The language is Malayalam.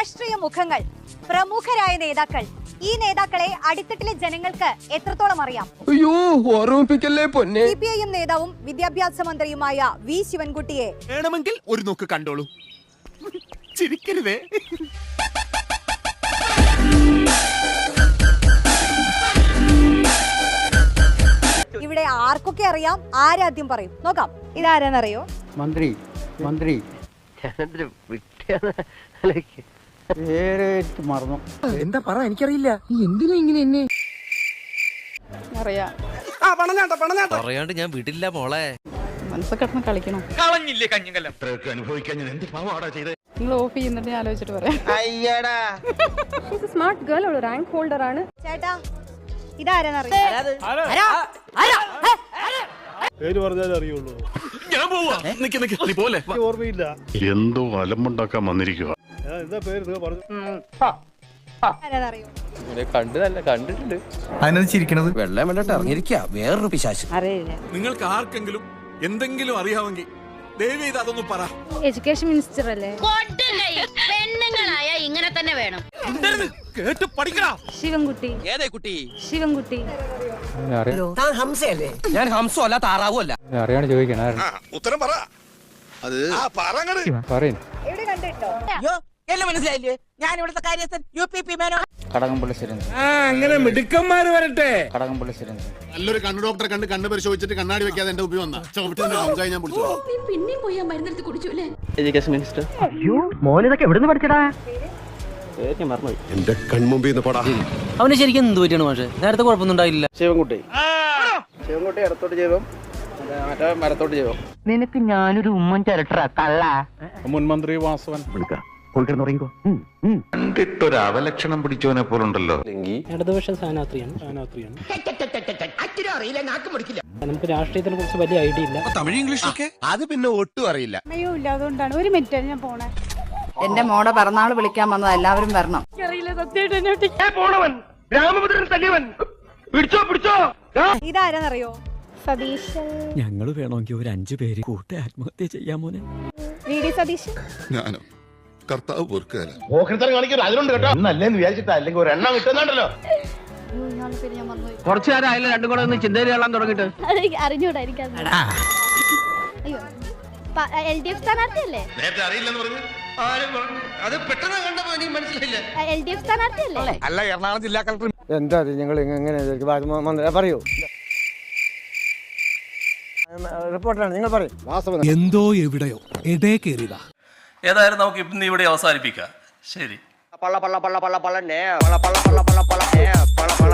രാഷ്ട്രീയ മുഖങ്ങൾ, പ്രമുഖരായ നേതാക്കൾ. ഈ നേതാക്കളെ അടിത്തട്ടിലെ ജനങ്ങൾക്ക് എത്രത്തോളം അറിയാം? അയ്യോ, ഓർമ്മിപ്പിക്കല്ലേ പൊന്നെ. CPIM നേതാവും വിദ്യാഭ്യാസ മന്ത്രിയുമായ വി ശിവൻകുട്ടിയെ വേണമെങ്കിൽ ഒരു നോക്ക് കണ്ടോളൂ. ചിരിക്കരുതേ. ഇവിടെ ആർക്കൊക്കെ അറിയാം? ആരാദ്യം പറയും? നോക്കാം. ഇതാരാന്നറിയോ? മന്ത്രി മറന്നു. എന്താ പറ, എനിക്കറിയില്ല. എന്തിനാ ഇങ്ങനെ എന്നെ അറിയാം. പറയാണ്ട് ഞാൻ വിടില്ല മോളെ. മനസ്സൊക്കെ കളിക്കണം. കളഞ്ഞില്ലേ കഞ്ഞിങ്കലം. അനുഭവിക്കാൻ ഞാൻ എന്ത് പാവാടാ ചെയ്തേ. നിങ്ങൾ ഓഫ് ചെയ്യുന്നുണ്ട്, ഞാൻ ആലോചിച്ചിട്ട് പറയാം. സ്മാർട്ട് ഗേൾ, ഒരു റാങ്ക് ഹോൾഡർ ആണ്. ചേട്ടാ, ഇതാരാന്നറിയോ? പേര് പറഞ്ഞാലേ അറിയുള്ളൂ. ഞാൻ പോവാ. നീ പോലെ. ഓർമ്മയില്ല. എന്തോ അലമ്പുണ്ടാക്കാൻ വന്നിരിക്കുക. എന്താ പേര് നിങ്ങൾ പറഞ്ഞു? ആരാന്നറിയോ? കണ്ടിട്ടുണ്ട്. അതിനത് ചിരിക്കണത്. വെള്ളം വേണ്ടിട്ട് ഇറങ്ങിയിരിക്കുക വേറൊരു പിശാച്. നിങ്ങൾക്ക് ആർക്കെങ്കിലും എന്തെങ്കിലും അറിയാമെങ്കിൽ ദയവ് ചെയ്ത് അതൊന്നും പറ. എഡ്യൂക്കേഷൻ മിനിസ്റ്റർ അല്ലേ? പെണ്ണുങ്ങളായ ഇങ്ങനെ തന്നെ വേണം. കേട്ട് പഠിക്കടാ. ശിവൻകുട്ടി. ഏതേ കുട്ടി? ശിവൻകുട്ടി. ഞാൻ ഹംസോ അല്ല, താറാവോ അല്ല. അറിയാണ് ചോദിക്കണം. ഉത്തരം പറ. അത് പറയും. എവിടെ കണ്ടിട്ടോ? എല്ലാം മനസ്സിലായില്ലേ? ഞാൻ ഇവിടുത്തെ കാര്യസ്ഥൻ UPP മേനോ. കടകംപള്ളി സുരേന്ദ്രൻ. അങ്ങനെ മിടുക്കന്മാര് വരട്ടെ. കടകംപള്ളി സുരേന്ദ്രൻ. നല്ലൊരു കണ്ണു ഡോക്ടറെ കണ്ട് കണ്ണ് പരിശോധിച്ചിട്ട് കണ്ണാടി വെക്കാതെ എന്റെ ഉപയോഗം വന്ന ചവിട്ടിന്റെ സംസാരം ഞാൻ പിടിച്ചു. പിന്നെ പോയി ആ മരുന്നെടുത്ത് കുടിച്ചൂല്ലേ? Education minister. മോനിതൊക്കെ എവിടുന്ന് പഠിച്ചടാ? എന്റെ കൺമുമ്പിൽ നിന്ന് പടാ. അവന് ശരിക്കും എന്ത് പറ്റിയാണ് പക്ഷേ? നേരത്തെ കുഴപ്പമൊന്നും ഉണ്ടായില്ല. ശിവൻകുട്ടി ഇടത്തോട്ട് ചെയ്തോ, മറ്റേ മരത്തോട്ട് ചെയ്തോ. നിനക്ക് ഞാനൊരു ഉമ്മൻ ചരട്ടറാ കള്ള. മുൻമന്ത്രി വാസവൻ. കണ്ടിട്ടൊരു അവലക്ഷണം പിടിച്ചവനെ പോലുണ്ടല്ലോ. ഇടതുപക്ഷ സ്ഥാനാർത്ഥിയാണ്. അറിയില്ല, നാക്കും പിടിക്കില്ല. നമുക്ക് രാഷ്ട്രീയത്തിനെ കുറിച്ച് വലിയ ഐഡിയ ഇല്ല. തമിഴ് ഇംഗ്ലീഷ് ഒക്കെ അത് പിന്നെ ഒട്ടും അറിയില്ല. അയ്യോ ഇല്ല, അതുകൊണ്ടാണ്. ഒരു മിനിറ്റ്, ഞാൻ പോണേ. എന്റെ മോടെ പിറന്നാള് വിളിക്കാൻ വന്നത്, എല്ലാവരും വരണം. അറിയില്ല, സത്യമായിട്ട് എന്നെ ഒറ്റയ്ക്ക്. ഇതാരാന്നറിയോ? സതീശൻ. ഞങ്ങള് വേണമെങ്കിൽ ഒരു 5 പേര് കൂട്ടി ആത്മഹത്യ ചെയ്യാൻ മോനെ. VD സതീശൻ. ഞാനോ കർത്താവ് പൊറുക്കല. നല്ലേന്ന് വിചാരിച്ചിട്ടാ, അല്ലെങ്കിൽ ഒരു എണ്ണം കിട്ടുന്നുണ്ടല്ലോ. കുറച്ചു നേരം ആയില്ല രണ്ടും കൂടെ ഒന്ന് ചിന്തയിൽ കേളാൻ തുടങ്ങിട്ട്. അറിഞ്ഞൂടാ എനിക്ക്. അയ്യോ, LDF സ്ഥാനാർത്ഥിയല്ലേ? നേരത്തെ അറിയില്ലെന്ന് പറഞ്ഞു. അത് പെട്ടെന്ന് കണ്ടപ്പോ എനിക്ക് മനസ്സിലായില്ല. LDF സ്ഥാനാർത്ഥിയല്ലേ? അല്ല, എറണാകുളം ജില്ലാ കളക്ടർ. എന്താ നിങ്ങൾ എങ്ങനെ പറയൂ? റിപ്പോർട്ടാണ്, നിങ്ങൾ പറയും. എന്തോ എവിടെയോ എടേ കേറിയതാ. ഏതായാലും നമുക്ക് ഇന്ന് ഇവിടെ അവസാനിപ്പിക്കാം. ശരി. പള്ള പള്ള പള്ള പള്ള പള്ള പള്ള പള്ള പള്ള പള്ള പള്ള